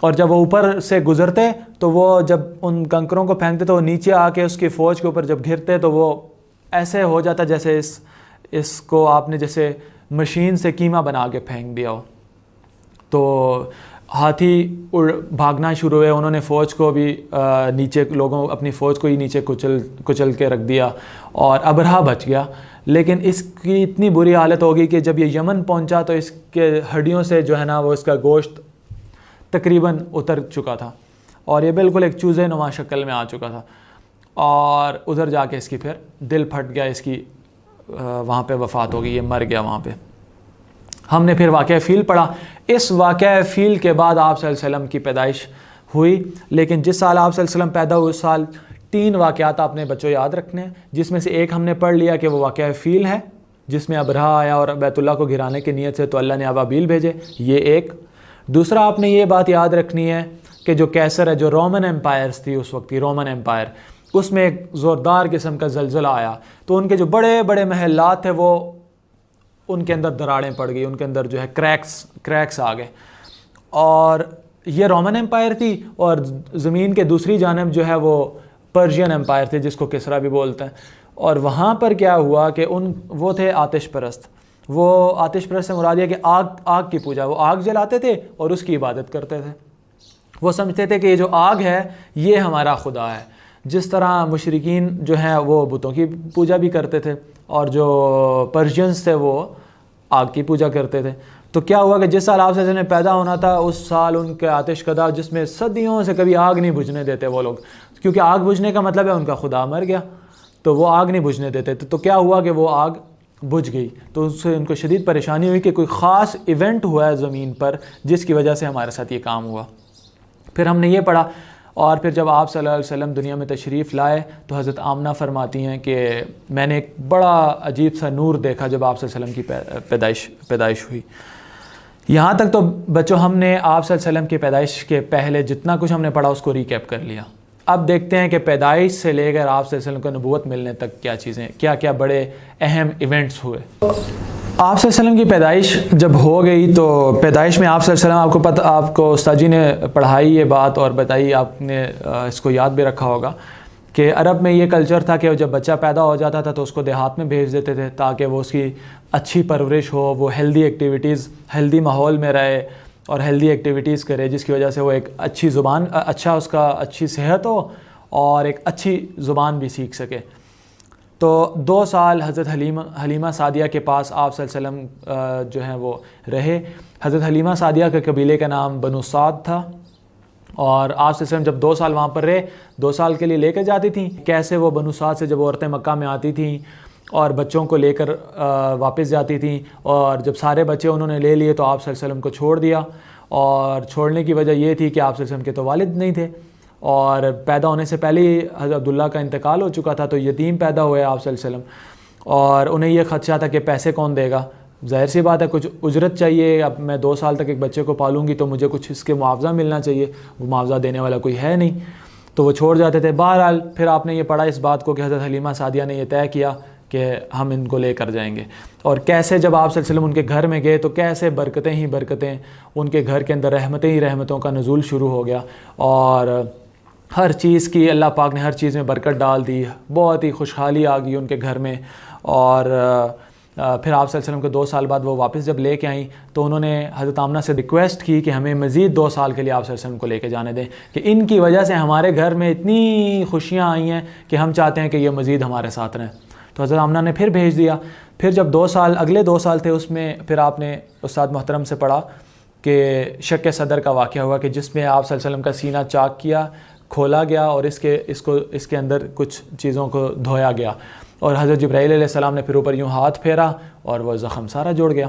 اور جب وہ اوپر سے گزرتے تو وہ جب ان کنکروں کو پھینکتے تو وہ نیچے آ کے اس کی فوج کے اوپر جب گرتے تو وہ ایسے ہو جاتا جیسے اس کو آپ نے جیسے مشین سے کیما بنا کے پھینک دیا ہو. تو ہاتھی بھاگنا شروع ہوئے، انہوں نے فوج کو بھی نیچے، اپنی فوج کو ہی نیچے کچل کے رکھ دیا اور ابرہہ بچ گیا. لیکن اس کی اتنی بری حالت ہوگی کہ جب یہ یمن پہنچا تو اس کے ہڈیوں سے جو ہے نا وہ اس کا گوشت تقریباً اتر چکا تھا اور یہ بالکل ایک چوزے نما شکل میں آ چکا تھا. اور ادھر جا کے اس کی پھر دل پھٹ گیا، اس کی وہاں پہ وفات ہو گئی، یہ مر گیا وہاں پہ. ہم نے پھر واقعہ فیل پڑھا. اس واقعہ فیل کے بعد آپ صلی اللہ علیہ وسلم کی پیدائش ہوئی. لیکن جس سال آپ صلی اللہ علیہ وسلم پیدا ہوئے اس سال 3 واقعات آپ نے بچوں یاد رکھنے ہیں، جس میں سے ایک ہم نے پڑھ لیا کہ وہ واقعہ فیل ہے جس میں ابرہہ آیا اور بیت اللہ کو گرانے کی نیت سے تو اللہ نے ابابیل بھیجے، یہ ایک. دوسرا آپ نے یہ بات یاد رکھنی ہے کہ جو کیسر ہے، جو رومن امپائرز تھی اس وقت کی رومن امپائر، اس میں ایک زوردار قسم کا زلزلہ آیا تو ان کے جو بڑے بڑے محلات تھے وہ ان کے اندر دراڑیں پڑ گئی، ان کے اندر جو ہے کریکس آ گئے. اور یہ رومن امپائر تھی اور زمین کے دوسری جانب جو ہے وہ پرشین امپائر تھے جس کو کسرا بھی بولتے ہیں. اور وہاں پر کیا ہوا کہ وہ تھے آتش پرست. وہ آتش پرست سے مراد یہ کہ آگ کی پوجا، وہ آگ جلاتے تھے اور اس کی عبادت کرتے تھے. وہ سمجھتے تھے کہ یہ جو آگ ہے یہ ہمارا خدا ہے. جس طرح مشرکین جو ہیں وہ بتوں کی پوجا بھی کرتے تھے اور جو پرشینز تھے وہ آگ کی پوجا کرتے تھے. تو کیا ہوا کہ جس سال آپ سے پیدا ہونا تھا اس سال ان کے آتش کدا جس میں صدیوں سے کبھی آگ نہیں بجھنے دیتے وہ لوگ، کیونکہ آگ بجھنے کا مطلب ہے ان کا خدا مر گیا، تو وہ آگ نہیں بجھنے دیتے. تو کیا ہوا کہ وہ آگ بجھ گئی تو اس سے ان کو شدید پریشانی ہوئی کہ کوئی خاص ایونٹ ہوا ہے زمین پر جس کی وجہ سے ہمارے ساتھ یہ کام ہوا. پھر ہم نے یہ پڑھا اور پھر جب آپ صلی اللہ علیہ وسلم دنیا میں تشریف لائے تو حضرت آمنہ فرماتی ہیں کہ میں نے ایک بڑا عجیب سا نور دیکھا جب آپ صلی اللہ علیہ وسلم کی پیدائش ہوئی. یہاں تک تو بچوں ہم نے آپ صلی اللہ علیہ وسلم کی پیدائش کے پہلے جتنا کچھ ہم نے پڑھا اس کو ریکیپ کر لیا. اب دیکھتے ہیں کہ پیدائش سے لے کر آپ صلی اللہ علیہ وسلم کو نبوت ملنے تک کیا چیزیں، کیا بڑے اہم ایونٹس ہوئے. آپ صلی اللہ علیہ وسلم کی پیدائش جب ہو گئی تو پیدائش میں آپ صلی اللہ علیہ وسلم آپ کو استاد جی نے پڑھائی یہ بات اور بتائی، آپ نے اس کو یاد بھی رکھا ہوگا کہ عرب میں یہ کلچر تھا کہ جب بچہ پیدا ہو جاتا تھا تو اس کو دیہات میں بھیج دیتے تھے تاکہ وہ اس کی اچھی پرورش ہو، وہ ہیلدی ایکٹیویٹیز، ہیلدی ماحول میں رہے اور ہیلدی ایکٹیویٹیز کرے جس کی وجہ سے وہ ایک اچھی زبان، اس کا اچھی صحت ہو اور ایک اچھی زبان بھی سیکھ سکے. تو 2 سال حضرت حلیمہ سعدیہ کے پاس آپ صلی اللہ علیہ وسلم جو ہیں وہ رہے. حضرت حلیمہ سعدیہ کے قبیلے کا نام بنو سعد تھا اور آپ صلی اللہ علیہ وسلم جب 2 سال وہاں پر رہے، 2 سال کے لیے لے کے جاتی تھیں. کیسے وہ بنو سعد سے جب عورتیں مکہ میں آتی تھیں اور بچوں کو لے کر واپس جاتی تھیں اور جب سارے بچے انہوں نے لے لیے تو آپ صلی اللہ علیہ وسلم کو چھوڑ دیا. اور چھوڑنے کی وجہ یہ تھی کہ آپ صلی اللہ علیہ وسلم کے تو والد نہیں تھے اور پیدا ہونے سے پہلے ہی حضرت عبداللہ کا انتقال ہو چکا تھا، تو یتیم پیدا ہوئے آپ صلی اللہ علیہ وسلم اور انہیں یہ خدشہ تھا کہ پیسے کون دے گا. ظاہر سی بات ہے کچھ اجرت چاہیے، اب میں 2 سال تک ایک بچے کو پالوں گی تو مجھے کچھ اس کے معاوضہ ملنا چاہیے، وہ معاوضہ دینے والا کوئی ہے نہیں تو وہ چھوڑ جاتے تھے. بہرحال پھر آپ نے یہ پڑھا اس بات کو کہ حضرت حلیمہ سعدیہ نے یہ طے کیا کہ ہم ان کو لے کر جائیں گے. اور کیسے جب آپ صلی اللہ علیہ وسلم ان کے گھر میں گئے تو کیسے برکتیں ہی برکتیں، ان کے گھر کے اندر رحمتیں ہی رحمتوں کا نزول شروع ہو گیا اور ہر چیز کی اللہ پاک نے ہر چیز میں برکت ڈال دی، بہت ہی خوشحالی آ گئی ان کے گھر میں. اور پھر آپ صلی اللہ علیہ وسلم کو 2 سال بعد وہ واپس جب لے کے آئیں تو انہوں نے حضرت آمنہ سے ریکویسٹ کی کہ ہمیں مزید 2 سال کے لیے آپ صلی اللہ علیہ وسلم کو لے کے جانے دیں، کہ ان کی وجہ سے ہمارے گھر میں اتنی خوشیاں آئی ہیں کہ ہم چاہتے ہیں کہ یہ مزید ہمارے ساتھ رہیں۔ تو حضرت آمنہ نے پھر بھیج دیا۔ پھر جب 2 سال اگلے 2 سال تھے، اس میں پھر آپ نے استاد محترم سے پڑھا کہ شق صدر کا واقعہ ہوا کہ جس میں آپ صلی اللہ علیہ وسلم کا سینہ چاک کیا، کھولا گیا اور اس کے اندر کچھ چیزوں کو دھویا گیا، اور حضرت جبرائیل علیہ السلام نے پھر اوپر یوں ہاتھ پھیرا اور وہ زخم سارا جڑ گیا۔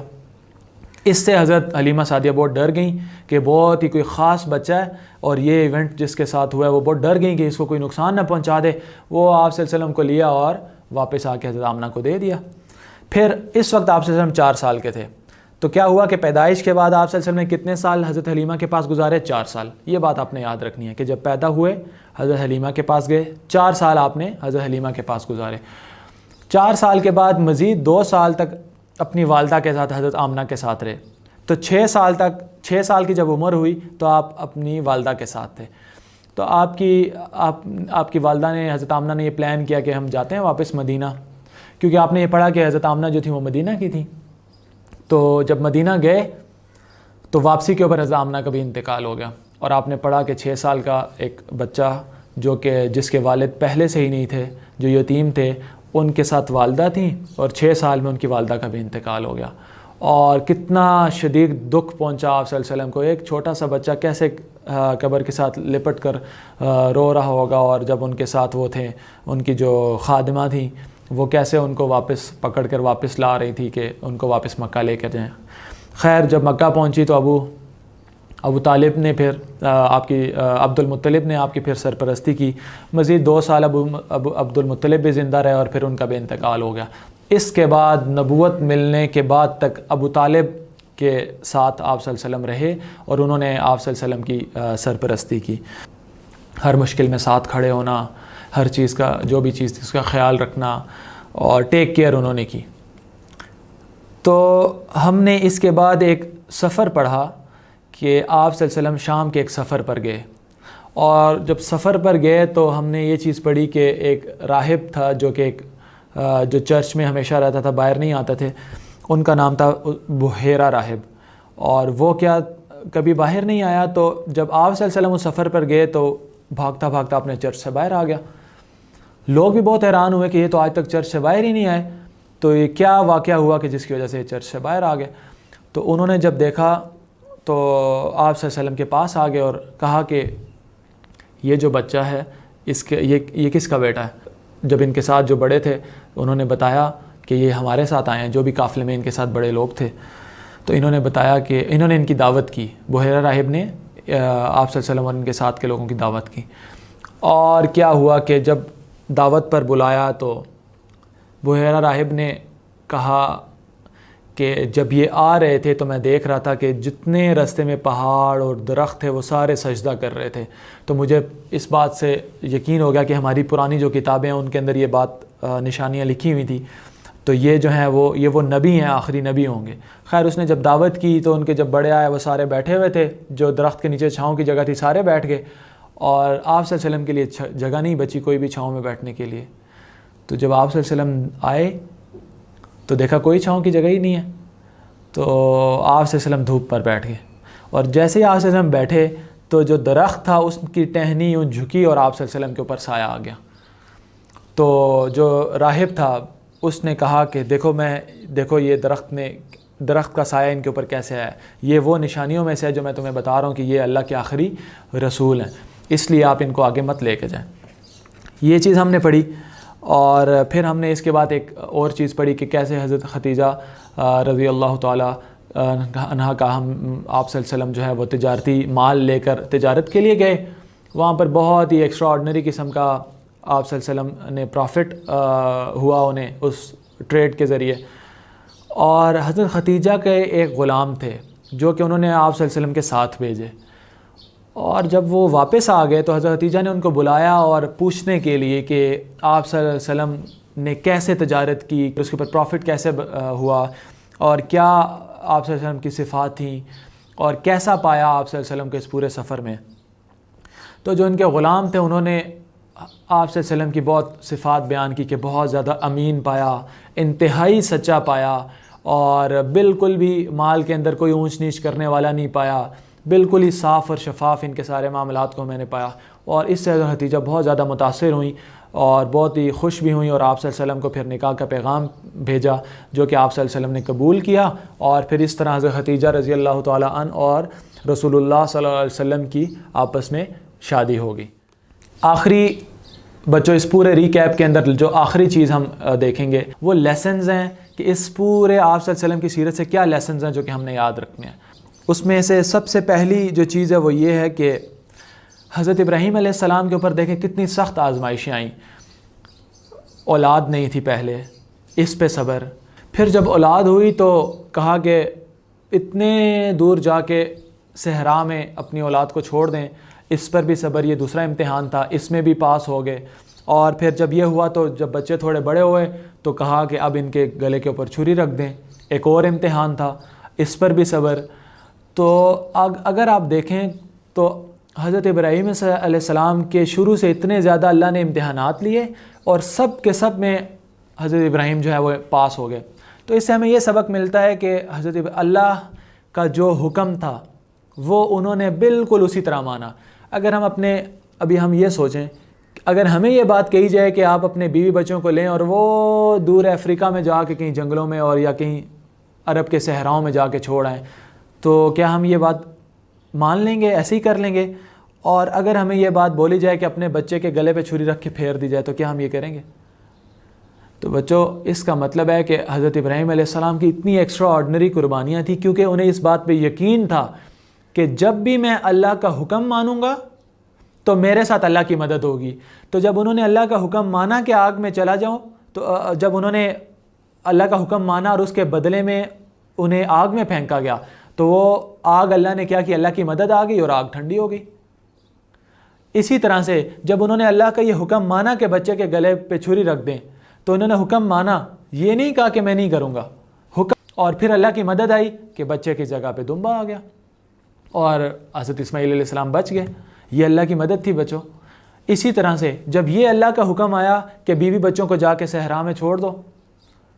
اس سے حضرت حلیمہ سعدیہ بہت ڈر گئیں کہ بہت ہی کوئی خاص بچہ ہے، اور یہ ایونٹ جس کے ساتھ ہوا ہے وہ بہت ڈر گئیں کہ اس کو کوئی نقصان نہ پہنچا دے۔ وہ آپ صلی اللہ علیہ وسلم کو لیا اور واپس آ کے حضرت آمنہ کو دے دیا۔ پھر اس وقت آپ صلی اللہ علیہ وسلم 4 سال کے تھے، تو کیا ہوا کہ پیدائش کے بعد آپ صلی اللہ علیہ وسلم نے کتنے سال حضرت حلیمہ کے پاس گزارے؟ 4 سال۔ یہ بات آپ نے یاد رکھنی ہے کہ جب پیدا ہوئے حضرت حلیمہ کے پاس گئے، 4 سال آپ نے حضرت حلیمہ کے پاس گزارے۔ 4 سال کے بعد مزید 2 سال تک اپنی والدہ کے ساتھ حضرت آمنہ کے ساتھ رہے، تو 6 سال کی جب عمر ہوئی تو آپ اپنی والدہ کے ساتھ تھے۔ تو آپ کی والدہ نے، حضرت آمنہ نے یہ پلان کیا کہ ہم جاتے ہیں واپس مدینہ، کیونکہ آپ نے یہ پڑھا کہ حضرت آمنہ جو تھی وہ مدینہ کی تھی۔ تو جب مدینہ گئے تو واپسی کے اوپر حضرت آمنہ کا بھی انتقال ہو گیا، اور آپ نے پڑھا کہ 6 سال کا ایک بچہ جس کے والد پہلے سے ہی نہیں تھے، جو یتیم تھے، ان کے ساتھ والدہ تھیں، اور 6 سال میں ان کی والدہ کا بھی انتقال ہو گیا۔ اور کتنا شدید دکھ پہنچا آپ صلی اللہ علیہ وسلم کو۔ ایک چھوٹا سا بچہ کیسے قبر کے ساتھ لپٹ کر رو رہا ہوگا، اور جب ان کے ساتھ وہ تھے، ان کی جو خادمہ تھیں، وہ کیسے ان کو واپس پکڑ کر واپس لا رہی تھی کہ ان کو واپس مکہ لے کر جائیں۔ خیر جب مکہ پہنچی تو ابو طالب نے پھر عبد المطلب نے آپ کی پھر سرپرستی کی۔ مزید 2 سال عبد المطلب بھی زندہ رہے، اور پھر ان کا بھی انتقال ہو گیا۔ اس کے بعد نبوت ملنے کے بعد تک ابو طالب کے ساتھ آپ صلی اللہ علیہ وسلم رہے، اور انہوں نے آپ صلی اللہ علیہ وسلم کی سرپرستی کی۔ ہر مشکل میں ساتھ کھڑے ہونا، ہر چیز کا، جو بھی چیز تھی اس کا خیال رکھنا، اور ٹیک کیئر انہوں نے کی۔ تو ہم نے اس کے بعد ایک سفر پڑھا کہ آپ صلی اللہ علیہ وسلم شام کے ایک سفر پر گئے، اور جب سفر پر گئے تو ہم نے یہ چیز پڑھی کہ ایک راہب تھا جو چرچ میں ہمیشہ رہتا تھا، باہر نہیں آتا تھے، ان کا نام تھا بحیرہ راہب، اور وہ کیا کبھی باہر نہیں آیا۔ تو جب آپ صلی اللہ علیہ وسلم اس سفر پر گئے تو بھاگتا بھاگتا اپنے چرچ سے باہر آ گیا۔ لوگ بھی بہت حیران ہوئے کہ یہ تو آج تک چرچ سے باہر ہی نہیں آئے، تو یہ کیا واقعہ ہوا کہ جس کی وجہ سے چرچ سے باہر آ گئے۔ تو انہوں نے جب دیکھا تو آپ صلی اللہ علیہ وسلم کے پاس آ گئے اور کہا کہ یہ جو بچہ ہے یہ کس کا بیٹا ہے؟ جب ان کے ساتھ جو بڑے تھے انہوں نے بتایا کہ یہ ہمارے ساتھ آئے ہیں، جو بھی قافلے میں ان کے ساتھ بڑے لوگ تھے، تو انہوں نے بتایا کہ انہوں نے ان کی دعوت کی، بحیرہ راہب نے آپ صلی اللہ علیہ وسلم اور ان کے ساتھ کے لوگوں کی دعوت کی۔ اور کیا ہوا کہ جب دعوت پر بلایا تو بحیرہ راہب نے کہا کہ جب یہ آ رہے تھے تو میں دیکھ رہا تھا کہ جتنے رستے میں پہاڑ اور درخت تھے وہ سارے سجدہ کر رہے تھے، تو مجھے اس بات سے یقین ہو گیا کہ ہماری پرانی جو کتابیں ہیں ان کے اندر یہ بات نشانیاں لکھی ہوئی تھی، تو یہ جو ہیں وہ نبی ہیں، آخری نبی ہوں گے۔ خیر اس نے جب دعوت کی تو ان کے جب بڑے آئے وہ سارے بیٹھے ہوئے تھے، جو درخت کے نیچے چھاؤں کی جگہ تھی سارے بیٹھ گئے، اور آپ صلی اللہ علیہ وسلم کے لیے جگہ نہیں بچی کوئی بھی چھاؤں میں بیٹھنے کے لیے۔ تو جب آپ صلی اللہ علیہ وسلم آئے تو دیکھا کوئی چھاؤں کی جگہ ہی نہیں ہے، تو آپ صلی اللہ علیہ وسلم دھوپ پر بیٹھ گئے، اور جیسے ہی آپ صلی اللہ علیہ وسلم بیٹھے تو جو درخت تھا اس کی ٹہنی یوں جھکی اور آپ صلی اللہ علیہ وسلم کے اوپر سایہ آ گیا۔ تو جو راہب تھا اس نے کہا کہ دیکھو یہ درخت کا سایہ ان کے اوپر کیسے ہے، یہ وہ نشانیوں میں سے ہے جو میں تمہیں بتا رہا ہوں کہ یہ اللہ کے آخری رسول ہیں، اس لیے آپ ان کو آگے مت لے کے جائیں۔ یہ چیز ہم نے پڑھی، اور پھر ہم نے اس کے بعد ایک اور چیز پڑھی کہ کیسے حضرت خدیجہ رضی اللہ تعالیٰ عنہا کا آپ صلی اللہ علیہ وسلم جو ہے وہ تجارتی مال لے کر تجارت کے لیے گئے، وہاں پر بہت ہی ایکسٹرا آرڈنری قسم کا آپ صلی اللہ علیہ وسلم نے پروفٹ ہوا انہیں اس ٹریڈ کے ذریعے۔ اور حضرت خدیجہ کے ایک غلام تھے جو کہ انہوں نے آپ صلی اللہ علیہ وسلم کے ساتھ بھیجے، اور جب وہ واپس آ گئے تو حضرت خدیجہ نے ان کو بلایا اور پوچھنے کے لیے کہ آپ صلی اللہ علیہ وسلم نے کیسے تجارت کی، اس کے اوپر پروفٹ کیسے ہوا، اور کیا آپ صلی اللہ علیہ وسلم کی صفات تھیں، اور کیسا پایا آپ صلی اللہ علیہ وسلم کے اس پورے سفر میں۔ تو جو ان کے غلام تھے انہوں نے آپ صلی اللہ علیہ وسلم کی بہت صفات بیان کی کہ بہت زیادہ امین پایا، انتہائی سچا پایا، اور بالکل بھی مال کے اندر کوئی اونچ نیچ کرنے والا نہیں پایا، بالکل ہی صاف اور شفاف ان کے سارے معاملات کو میں نے پایا۔ اور اس سے حدیجہ بہت زیادہ متاثر ہوئیں اور بہت ہی خوش بھی ہوئیں، اور آپ صلی اللہ علیہ وسلم کو پھر نکاح کا پیغام بھیجا جو کہ آپ صلی اللہ علیہ وسلم نے قبول کیا، اور پھر اس طرح حضرت خدیجہ رضی اللہ تعالیٰ عنہ اور رسول اللہ صلی اللہ علیہ وسلم کی آپس میں شادی ہو گئی۔ آخری بچوں اس پورے ریکیپ کے اندر جو آخری چیز ہم دیکھیں گے وہ لیسنز ہیں کہ اس پورے آپ صلی اللہ علیہ وسلم کی سیرت سے کیا لیسنز ہیں جو کہ ہم نے یاد رکھنے ہیں۔ اس میں سے سب سے پہلی جو چیز ہے وہ یہ ہے کہ حضرت ابراہیم علیہ السلام کے اوپر دیکھیں کتنی سخت آزمائشیں آئیں۔ اولاد نہیں تھی پہلے، اس پہ صبر، پھر جب اولاد ہوئی تو کہا کہ اتنے دور جا کے صحرا میں اپنی اولاد کو چھوڑ دیں، اس پر بھی صبر، یہ دوسرا امتحان تھا، اس میں بھی پاس ہو گئے۔ اور پھر جب یہ ہوا تو جب بچے تھوڑے بڑے ہوئے تو کہا کہ اب ان کے گلے کے اوپر چھری رکھ دیں، ایک اور امتحان تھا، اس پر بھی صبر۔ تو اگر آپ دیکھیں تو حضرت ابراہیم علیہ السلام کے شروع سے اتنے زیادہ اللہ نے امتحانات لیے اور سب کے سب میں حضرت ابراہیم جو ہے وہ پاس ہو گئے۔ تو اس سے ہمیں یہ سبق ملتا ہے کہ حضرت اللہ کا جو حکم تھا وہ انہوں نے بالکل اسی طرح مانا۔ اگر ہم ابھی ہم یہ سوچیں، اگر ہمیں یہ بات کہی جائے کہ آپ اپنے بیوی بچوں کو لیں اور وہ دور افریقہ میں جا کے کہیں جنگلوں میں اور یا کہیں عرب کے صحراؤں میں جا کے چھوڑ آئیں، تو کیا ہم یہ بات مان لیں گے؟ ایسے ہی کر لیں گے؟ اور اگر ہمیں یہ بات بولی جائے کہ اپنے بچے کے گلے پہ چھری رکھ کے پھیر دی جائے تو کیا ہم یہ کریں گے؟ تو بچوں اس کا مطلب ہے کہ حضرت ابراہیم علیہ السلام کی اتنی ایکسٹرا آرڈنری قربانیاں تھیں کیونکہ انہیں اس بات پہ یقین تھا کہ جب بھی میں اللہ کا حکم مانوں گا تو میرے ساتھ اللہ کی مدد ہوگی۔ تو جب انہوں نے اللہ کا حکم مانا کہ آگ میں چلا جاؤں، تو جب انہوں نے اللہ کا حکم مانا اور اس کے بدلے میں انہیں آگ میں پھینکا گیا تو وہ آگ اللہ نے کیا کہ اللہ کی مدد آ گئی اور آگ ٹھنڈی ہو گئی۔ اسی طرح سے جب انہوں نے اللہ کا یہ حکم مانا کہ بچے کے گلے پہ چھری رکھ دیں تو انہوں نے حکم مانا، یہ نہیں کہا کہ میں نہیں کروں گا حکم، اور پھر اللہ کی مدد آئی کہ بچے کی جگہ پہ دمبا آ گیا اور حضرت اسماعیل علیہ السلام بچ گئے۔ یہ اللہ کی مدد تھی بچوں۔ اسی طرح سے جب یہ اللہ کا حکم آیا کہ بیوی بچوں کو جا کے صحرا میں چھوڑ دو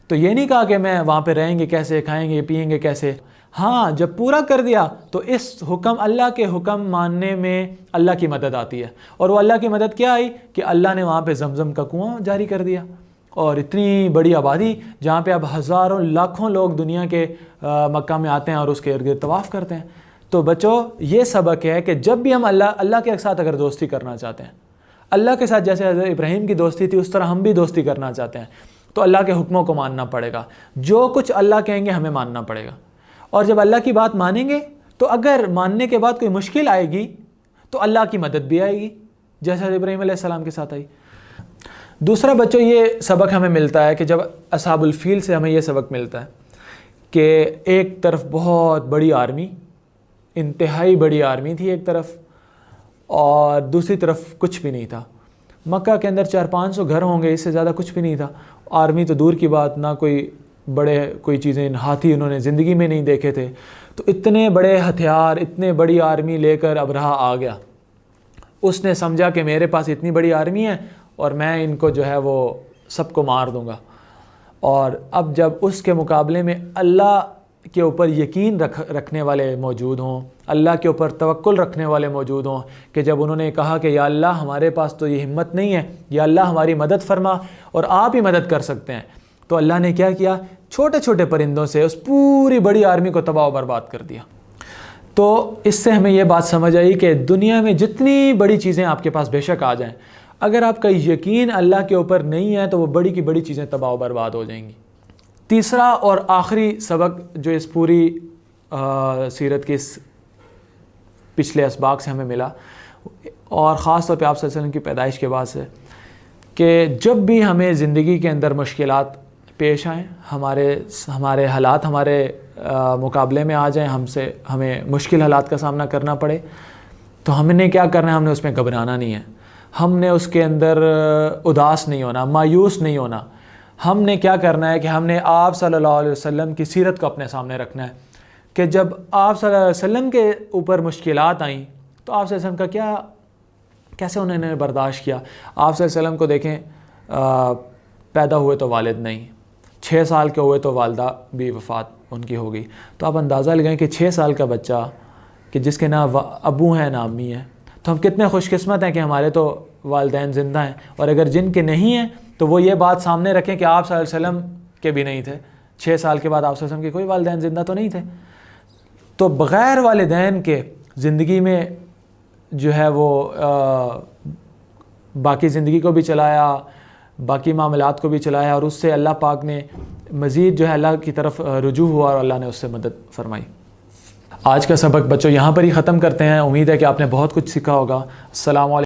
تو یہ نہیں کہا کہ میں وہاں پہ رہیں گے کیسے، کھائیں گے پیئیں گے کیسے۔ ہاں جب پورا کر دیا تو اس حکم اللہ کے حکم ماننے میں اللہ کی مدد آتی ہے، اور وہ اللہ کی مدد کیا آئی کہ اللہ نے وہاں پہ زمزم کا کنواں جاری کر دیا، اور اتنی بڑی آبادی جہاں پہ اب ہزاروں لاکھوں لوگ دنیا کے مکہ میں آتے ہیں اور اس کے ارد گرد طواف کرتے ہیں۔ تو بچوں یہ سبق ہے کہ جب بھی ہم اللہ کے ساتھ اگر دوستی کرنا چاہتے ہیں، اللہ کے ساتھ جیسے حضرت ابراہیم کی دوستی تھی اس طرح ہم بھی دوستی کرنا چاہتے ہیں تو اللہ کے حکموں کو ماننا پڑے گا، جو کچھ اللہ کہیں گے ہمیں ماننا پڑے گا۔ اور جب اللہ کی بات مانیں گے تو اگر ماننے کے بعد کوئی مشکل آئے گی تو اللہ کی مدد بھی آئے گی جیسے حضرت ابراہیم علیہ السلام کے ساتھ آئی۔ دوسرا بچوں یہ سبق ہمیں ملتا ہے کہ جب اصحاب الفیل سے ہمیں یہ سبق ملتا ہے کہ ایک طرف بہت بڑی آرمی، انتہائی بڑی آرمی تھی ایک طرف، اور دوسری طرف کچھ بھی نہیں تھا۔ مکہ کے اندر 400-500 گھر ہوں گے، اس سے زیادہ کچھ بھی نہیں تھا۔ آرمی تو دور کی بات، نہ کوئی چیزیں، ہاتھی انہوں نے زندگی میں نہیں دیکھے تھے۔ تو اتنے بڑے ہتھیار، اتنے بڑی آرمی لے کر ابرہہ آ گیا۔ اس نے سمجھا کہ میرے پاس اتنی بڑی آرمی ہے اور میں ان کو جو ہے وہ سب کو مار دوں گا۔ اور اب جب اس کے مقابلے میں اللہ کے اوپر یقین رکھنے والے موجود ہوں، اللہ کے اوپر توکل رکھنے والے موجود ہوں، کہ جب انہوں نے کہا کہ یا اللہ ہمارے پاس تو یہ ہمت نہیں ہے، یا اللہ ہماری مدد فرما اور آپ ہی مدد کر سکتے ہیں، تو اللہ نے کیا کیا؟ چھوٹے چھوٹے پرندوں سے اس پوری بڑی آرمی کو تباہ و برباد کر دیا۔ تو اس سے ہمیں یہ بات سمجھ آئی کہ دنیا میں جتنی بڑی چیزیں آپ کے پاس بے شک آ جائیں، اگر آپ کا یقین اللہ کے اوپر نہیں ہے تو وہ بڑی کی بڑی چیزیں تباہ و برباد ہو جائیں گی۔ تیسرا اور آخری سبق جو اس پوری سیرت کے اس پچھلے اسباق سے ہمیں ملا، اور خاص طور پہ آپ صلی اللہ علیہ وسلم کی پیدائش کے بعد سے، کہ جب بھی ہمیں زندگی کے اندر مشکلات پیش آئیں، ہمارے حالات ہمارے مقابلے میں آ جائیں، ہمیں مشکل حالات کا سامنا کرنا پڑے، تو ہم نے کیا کرنا ہے؟ ہم نے اس میں گھبرانا نہیں ہے، ہم نے اس کے اندر اداس نہیں ہونا، مایوس نہیں ہونا۔ ہم نے کیا کرنا ہے کہ ہم نے آپ صلی اللہ علیہ وسلم کی سیرت کو اپنے سامنے رکھنا ہے، کہ جب آپ صلی اللہ علیہ وسلم کے اوپر مشکلات آئیں تو آپ صلی اللہ علیہ وسلم کا کیسے انہوں نے برداشت کیا. آپ صلی اللہ علیہ وسلم کو دیکھیں پیدا ہوئے تو والد نہیں, 6 سال کے ہوئے تو والدہ بھی وفات ان کی ہو گئی. تو آپ اندازہ لگائیں کہ 6 سال کا بچہ کہ جس کے نہ ابو ہیں نہ امی ہیں, تو ہم کتنے خوش قسمت ہیں کہ ہمارے تو والدین زندہ ہیں. اور اگر جن کے نہیں ہیں تو وہ یہ بات سامنے رکھیں کہ آپ صلی اللہ علیہ وسلم کے بھی نہیں تھے, 6 سال کے بعد آپ صلی اللہ علیہ وسلم کے کوئی والدین زندہ تو نہیں تھے. تو بغیر والدین کے زندگی میں جو ہے وہ باقی زندگی کو بھی چلایا, باقی معاملات کو بھی چلایا, اور اس سے اللہ پاک نے مزید جو ہے اللہ کی طرف رجوع ہوا اور اللہ نے اس سے مدد فرمائی. آج کا سبق بچوں یہاں پر ہی ختم کرتے ہیں. امید ہے کہ آپ نے بہت کچھ سیکھا ہوگا. السلام علیکم.